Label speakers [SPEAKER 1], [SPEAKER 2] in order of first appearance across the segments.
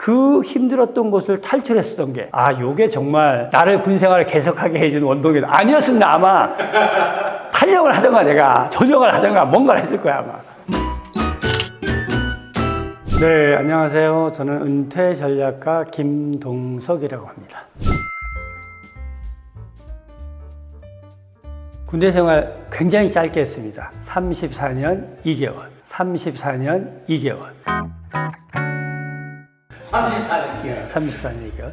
[SPEAKER 1] 그 힘들었던 곳을 탈출했었던 게, 요게 정말 나를 군 생활을 계속하게 해준 원동이다. 아니었으면 아마 탈영을 하던가 내가 전역을 하던가 뭔가를 했을 거야, 아마. 네, 안녕하세요. 저는 은퇴 전략가 김동석이라고 합니다. 군대 생활 굉장히 짧게 했습니다. 34년 2개월. 34년 2개월.
[SPEAKER 2] 34년.
[SPEAKER 1] 네, 34년 2개월.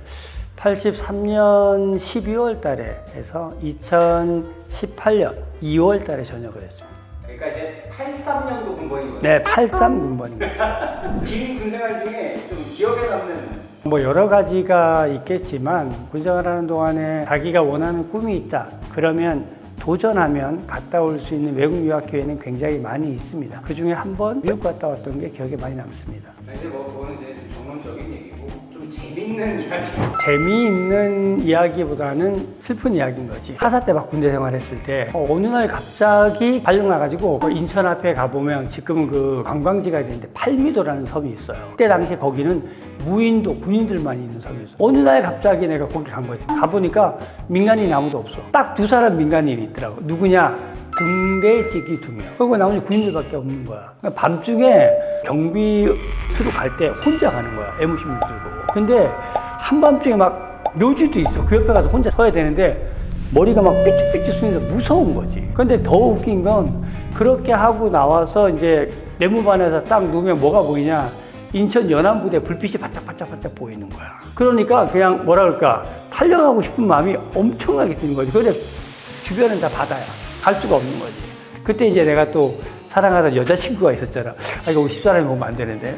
[SPEAKER 1] 83년 12월 달에 해서 2018년 2월 달에 전역을 했습니다.
[SPEAKER 2] 그러니까 이제 83년도 군번인 거죠?
[SPEAKER 1] 네, 83 군번입니다.
[SPEAKER 2] 긴 군생활 중에 좀 기억에 남는
[SPEAKER 1] 뭐 여러 가지가 있겠지만 군생활하는 동안에 자기가 원하는 꿈이 있다. 그러면 도전하면 갔다 올 수 있는 외국 유학 기회는 굉장히 많이 있습니다. 그 중에 한 번 미국 갔다 왔던 게 기억에 많이 남습니다.
[SPEAKER 2] 이제 뭐 그거는 이제 좀 전문적인 얘기고 좀 재밌는 이야기.
[SPEAKER 1] 재미있는 이야기보다는 슬픈 이야기인 거지. 하사 때 막 군대 생활했을 때 어느 날 갑자기 발령 나가지고 인천 앞에 가보면 지금은 그 관광지가 되는데 팔미도라는 섬이 있어요. 그때 당시 거기는 무인도 군인들만 있는 섬이었어. 어느 날 갑자기 내가 거기 간 거지. 가보니까 민간인 아무도 없어. 딱 두 사람 민간인이 있더라고. 누구냐? 등대지기 2명. 그리고 나머지 군인들밖에 없는 거야. 그러니까 밤중에 경비수로 갈 때 혼자 가는 거야. M16 들고. 근데 한밤중에 막 묘지도 있어. 그 옆에 가서 혼자 서야 되는데 머리가 막 삐쭉삐쭉 쑤면서 무서운 거지. 근데 더 웃긴 건 그렇게 하고 나와서 이제 내무반에서 딱 누우면 뭐가 보이냐? 인천 연안부대 불빛이 바짝바짝 보이는 거야. 그러니까 그냥 뭐라 그럴까, 탈영하고 싶은 마음이 엄청나게 드는 거지. 근데 주변은 다 바다야. 갈 수가 없는 거지. 그때 이제 내가 또 사랑하던 여자친구가 있었잖아. 이거 10사람이 보면 안 되는데.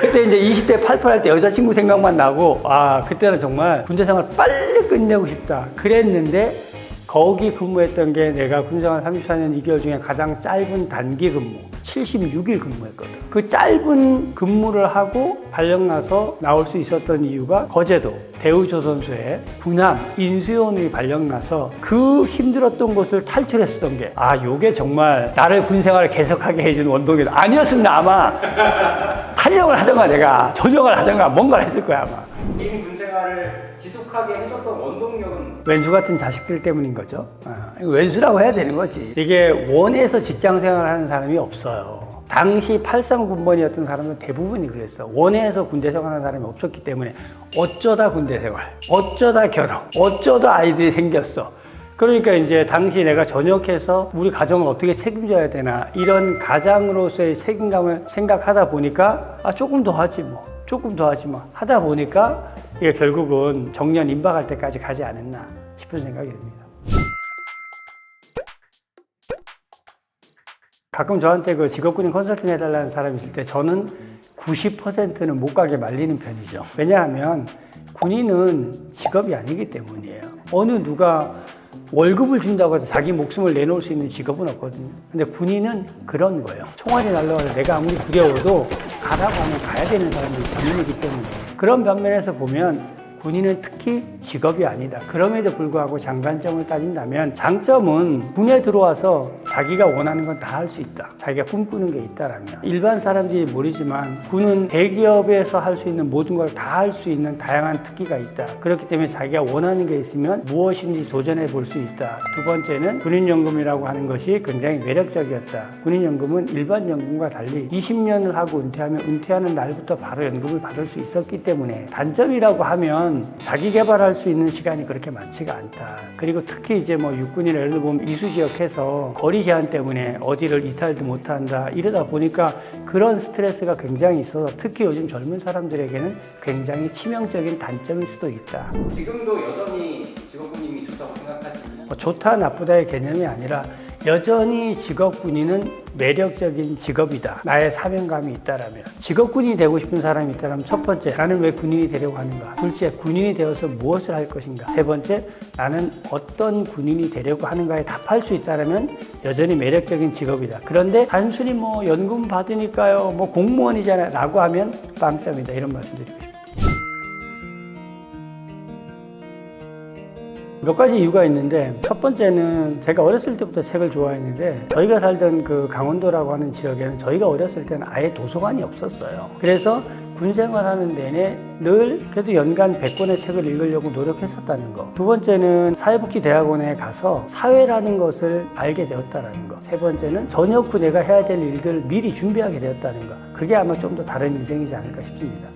[SPEAKER 1] 그때 이제 20대 88할 때 여자친구 생각만 나고, 그때는 정말 군대 생활 빨리 끝내고 싶다. 그랬는데, 거기 근무했던 게 내가 군생활 34년 2개월 중에 가장 짧은 단기 근무, 76일 근무했거든. 그 짧은 근무를 하고 발령나서 나올 수 있었던 이유가 거제도 대우조선소에 군함 인수요원이 발령나서 그 힘들었던 곳을 탈출했었던 게, 요게 정말 나를 군 생활을 계속하게 해준 원동이다. 아니었으면 아마 탈영을 하던가 내가 전역을 하던가 뭔가를 했을 거야, 아마.
[SPEAKER 2] 긴 군생활을 지속하게 해줬던 원동력은
[SPEAKER 1] 왼수 같은 자식들 때문인 거죠. 왼수라고 해야 되는 거지. 이게 원해서 직장 생활을 하는 사람이 없어요. 당시 83 군번이었던 사람은 대부분이 그랬어. 원해서 군대 생활하는 사람이 없었기 때문에 어쩌다 군대 생활, 어쩌다 결혼, 어쩌다 아이들이 생겼어. 그러니까 이제 당시 내가 전역해서 우리 가정을 어떻게 책임져야 되나, 이런 가장으로서의 책임감을 생각하다 보니까 조금 더 하지 뭐, 조금 더 하지 뭐 하다 보니까 이게 결국은 정년 임박할 때까지 가지 않았나 싶은 생각이 듭니다. 가끔 저한테 그 직업군인 컨설팅 해달라는 사람이 있을 때 저는 90%는 못 가게 말리는 편이죠. 왜냐하면 군인은 직업이 아니기 때문이에요. 어느 누가 월급을 준다고 해서 자기 목숨을 내놓을 수 있는 직업은 없거든요. 근데 군인은 그런 거예요. 총알이 날라와서 내가 아무리 두려워도 가라고 하면 가야 되는 사람들이 군인이기 때문에. 그런 반면에서 보면 군인은 특히 직업이 아니다. 그럼에도 불구하고 장단점을 따진다면, 장점은 군에 들어와서 자기가 원하는 건 다 할 수 있다. 자기가 꿈꾸는 게 있다라면. 일반 사람들이 모르지만 군은 대기업에서 할 수 있는 모든 걸 다 할 수 있는 다양한 특기가 있다. 그렇기 때문에 자기가 원하는 게 있으면 무엇인지 도전해 볼 수 있다. 두 번째는 군인연금이라고 하는 것이 굉장히 매력적이었다. 군인연금은 일반 연금과 달리 20년을 하고 은퇴하면 은퇴하는 날부터 바로 연금을 받을 수 있었기 때문에, 단점이라고 하면 자기 개발할 수 있는 시간이 그렇게 많지가 않다. 그리고 특히 이제 뭐 육군이나 예를 들어 보면 이수 지역해서 거리 제한 때문에 어디를 이탈도 못 한다. 이러다 보니까 그런 스트레스가 굉장히 있어서 특히 요즘 젊은 사람들에게는 굉장히 치명적인 단점일 수도 있다.
[SPEAKER 2] 지금도 여전히 직업군인이 좋다고 생각하시지?
[SPEAKER 1] 좋다 나쁘다의 개념이 아니라 여전히 직업군인은 매력적인 직업이다. 나의 사명감이 있다라면. 직업군인이 되고 싶은 사람이 있다면, 첫 번째, 나는 왜 군인이 되려고 하는가? 둘째, 군인이 되어서 무엇을 할 것인가? 세 번째, 나는 어떤 군인이 되려고 하는가에 답할 수 있다면 여전히 매력적인 직업이다. 그런데 단순히 뭐 연금 받으니까요, 뭐 공무원이잖아요 라고 하면 빵점이다. 이런 말씀 드리고 싶습니다. 몇 가지 이유가 있는데, 첫 번째는 제가 어렸을 때부터 책을 좋아했는데, 저희가 살던 그 강원도라고 하는 지역에는 저희가 어렸을 때는 아예 도서관이 없었어요. 그래서 군 생활하는 내내 늘 그래도 연간 100권의 책을 읽으려고 노력했었다는 거. 두 번째는 사회복지대학원에 가서 사회라는 것을 알게 되었다는 거. 세 번째는 전역 후 내가 해야 될 일들을 미리 준비하게 되었다는 거. 그게 아마 좀 더 다른 인생이지 않을까 싶습니다.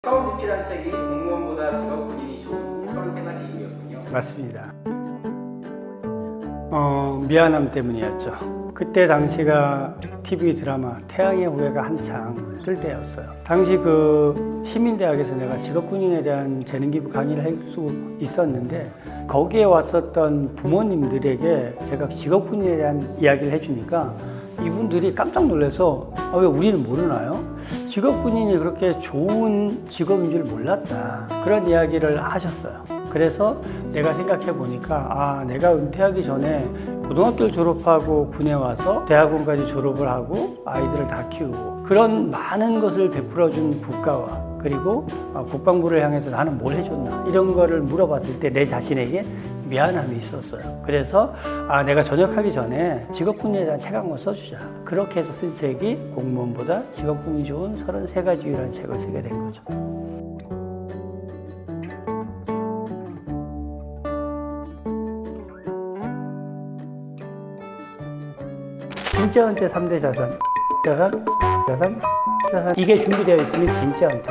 [SPEAKER 2] 서울집필한 책이 공무원보다 직업군인이 좋은 33가지 이유였군요.
[SPEAKER 1] 맞습니다. 미안함 때문이었죠. 그때 당시가 TV 드라마 태양의 후예가 한창 뜰 때였어요. 당시 그 시민대학에서 내가 직업군인에 대한 재능기부 강의를 할 수 있었는데 거기에 왔었던 부모님들에게 제가 직업군인에 대한 이야기를 해주니까 이분들이 깜짝 놀라서 왜 우리는 모르나요? 직업군인이 그렇게 좋은 직업인 줄 몰랐다. 그런 이야기를 하셨어요. 그래서 내가 생각해 보니까 내가 은퇴하기 전에 고등학교를 졸업하고 군에 와서 대학원까지 졸업을 하고 아이들을 다 키우고 그런 많은 것을 베풀어준 국가와 그리고 국방부를 향해서 나는 뭘 해줬나 이런 거를 물어봤을 때 내 자신에게 미안함이 있었어요. 그래서 내가 전역하기 전에 직업군인에 대한 책 한 권 써주자. 그렇게 해서 쓴 책이 공무원보다 직업군인이 좋은 33가지 이유라는 책을 쓰게 된 거죠. 진짜 은퇴 3대 자산 이게 준비되어 있으면 진짜 은퇴.